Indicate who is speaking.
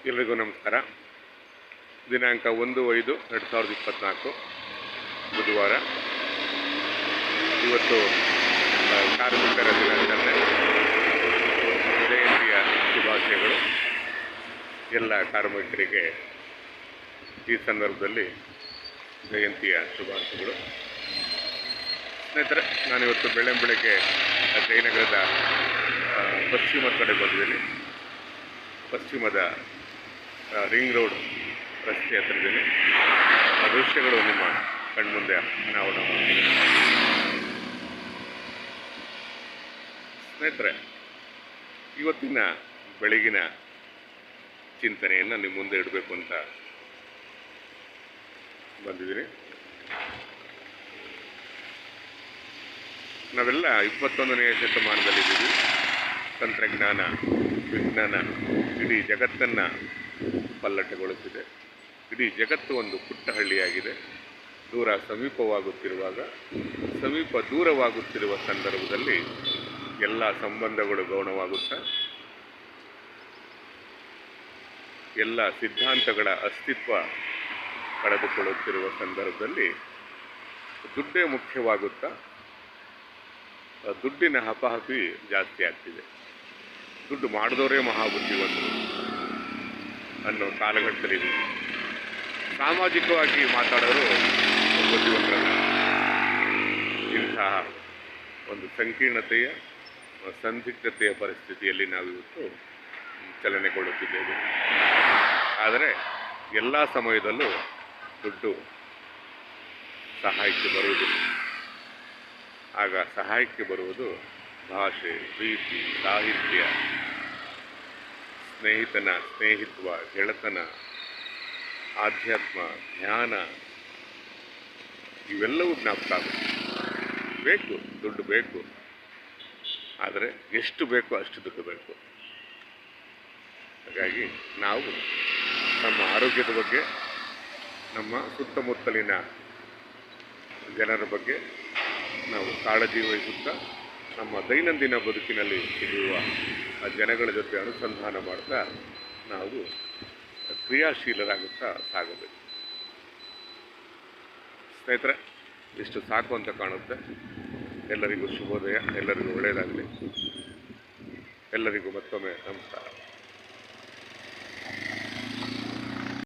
Speaker 1: ಎಲ್ರಿಗೂ ನಮಸ್ಕಾರ. ದಿನಾಂಕ 1/5/2024 ಬುಧವಾರ. ಇವತ್ತು ಕಾರ್ಮಿಕರ ದಿನಾಚರಣೆ, ಜಯಂತಿಯ ಶುಭಾಶಯಗಳು ಎಲ್ಲ ಕಾರ್ಮಿಕರಿಗೆ. ಈ ಸಂದರ್ಭದಲ್ಲಿ ಜಯಂತಿಯ ಶುಭಾಶಯಗಳು. ಸ್ನೇಹಿತರೆ, ನಾನಿವತ್ತು ಬೆಳಗ್ಗೆ ಜಯನಗರದ ಪಶ್ಚಿಮ ಕಡೆ ಬಂದಿದ್ದೀನಿ. ಪಶ್ಚಿಮದ ರಿಂಗ್ ರೋಡ್ ರಸ್ತೆ ಹತ್ತಿರದಲ್ಲಿ ಆ ದೃಶ್ಯಗಳು ನಿಮ್ಮ ಕಣ್ಮುಂದೆ ಅನಾವರಣ. ಸ್ನೇಹಿತರೆ, ಇವತ್ತಿನ ಬೆಳಗಿನ ಚಿಂತನೆಯನ್ನು ನಿಮ್ಮ ಮುಂದೆ ಇಡಬೇಕು ಅಂತ ಬಂದಿದ್ದೀನಿ. ನಾವೆಲ್ಲ 21ನೇ ಶತಮಾನದಲ್ಲಿದ್ದೀವಿ. ತಂತ್ರಜ್ಞಾನ, ವಿಜ್ಞಾನ ಇಡೀ ಜಗತ್ತನ್ನು ಪಲ್ಲಟಗೊಳಿಸಿದೆ. ಇಡೀ ಜಗತ್ತು ಒಂದು ಪುಟ್ಟ ಹಳ್ಳಿಯಾಗಿದೆ. ದೂರ ಸಮೀಪವಾಗುತ್ತಿರುವಾಗ, ಸಮೀಪ ದೂರವಾಗುತ್ತಿರುವ ಸಂದರ್ಭದಲ್ಲಿ ಎಲ್ಲ ಸಂಬಂಧಗಳು ಗೌಣವಾಗುತ್ತಾ, ಎಲ್ಲ ಸಿದ್ಧಾಂತಗಳ ಅಸ್ತಿತ್ವ ಕಳೆದುಕೊಳ್ಳುತ್ತಿರುವ ಸಂದರ್ಭದಲ್ಲಿ ದುಡ್ಡೇ ಮುಖ್ಯವಾಗುತ್ತಾ, ದುಡ್ಡಿನ ಹಪಾಹಪಿ ಜಾಸ್ತಿ ಆಗ್ತಿದೆ. ದುಡ್ಡು ಮಾಡಿದವರೇ ಮಹಾಬುದ್ಧಿವಂತರು ಅನ್ನೋ ಕಾಲಘಟ್ಟದಲ್ಲಿ ಸಾಮಾಜಿಕವಾಗಿ ಮಾತಾಡೋರು ಬುದ್ಧಿವಂತರಲ್ಲ. ಇಂತಹ ಒಂದು ಸಂಕೀರ್ಣತೆಯ, ಸಂದಿಗ್ಧತೆಯ ಪರಿಸ್ಥಿತಿಯಲ್ಲಿ ನಾವಿವತ್ತು ಚಲನೆಗೊಳ್ಳುತ್ತಿದ್ದೇವೆ. ಆದರೆ ಎಲ್ಲ ಸಮಯದಲ್ಲೂ ದುಡ್ಡು ಸಹಾಯಕ್ಕೆ ಬರುವುದಿಲ್ಲ. ಆಗ ಸಹಾಯಕ್ಕೆ ಬರುವುದು ಭಾಷೆ, ಪ್ರೀತಿ, ಸಾಹಿತ್ಯ, ಸ್ನೇಹಿತನ ಸ್ನೇಹಿತ್ವ, ಗೆಳೆತನ, ಆಧ್ಯಾತ್ಮ, ಧ್ಯಾನ, ಇವೆಲ್ಲವೂ ಜ್ಞಾಪಕ ಆಗುತ್ತೆ. ಬೇಕು, ದುಡ್ಡು ಬೇಕು. ಆದರೆ ಎಷ್ಟು ಬೇಕೋ ಅಷ್ಟು ದುಡ್ಡು ಬೇಕು. ಹಾಗಾಗಿ ನಾವು ನಮ್ಮ ಆರೋಗ್ಯದ ಬಗ್ಗೆ, ನಮ್ಮ ಸುತ್ತಮುತ್ತಲಿನ ಜನರ ಬಗ್ಗೆ ನಾವು ಕಾಳಜಿ ವಹಿಸುತ್ತಾ, ನಮ್ಮ ದೈನಂದಿನ ಬದುಕಿನಲ್ಲಿ ಇರುವ ಆ ಜನಗಳ ಜೊತೆ ಅನುಸಂಧಾನ ಮಾಡ್ತಾ ನಾವು ಕ್ರಿಯಾಶೀಲರಾಗುತ್ತಾ ಸಾಗಬೇಕು. ಸ್ನೇಹಿತರೆ, ಇಷ್ಟು ಸಾಕು ಅಂತ ಕಾಣುತ್ತೆ. ಎಲ್ಲರಿಗೂ ಶುಭೋದಯ, ಎಲ್ಲರಿಗೂ ಒಳ್ಳೆಯದಾಗಲಿ. ಎಲ್ಲರಿಗೂ ಮತ್ತೊಮ್ಮೆ ನಮಸ್ಕಾರ.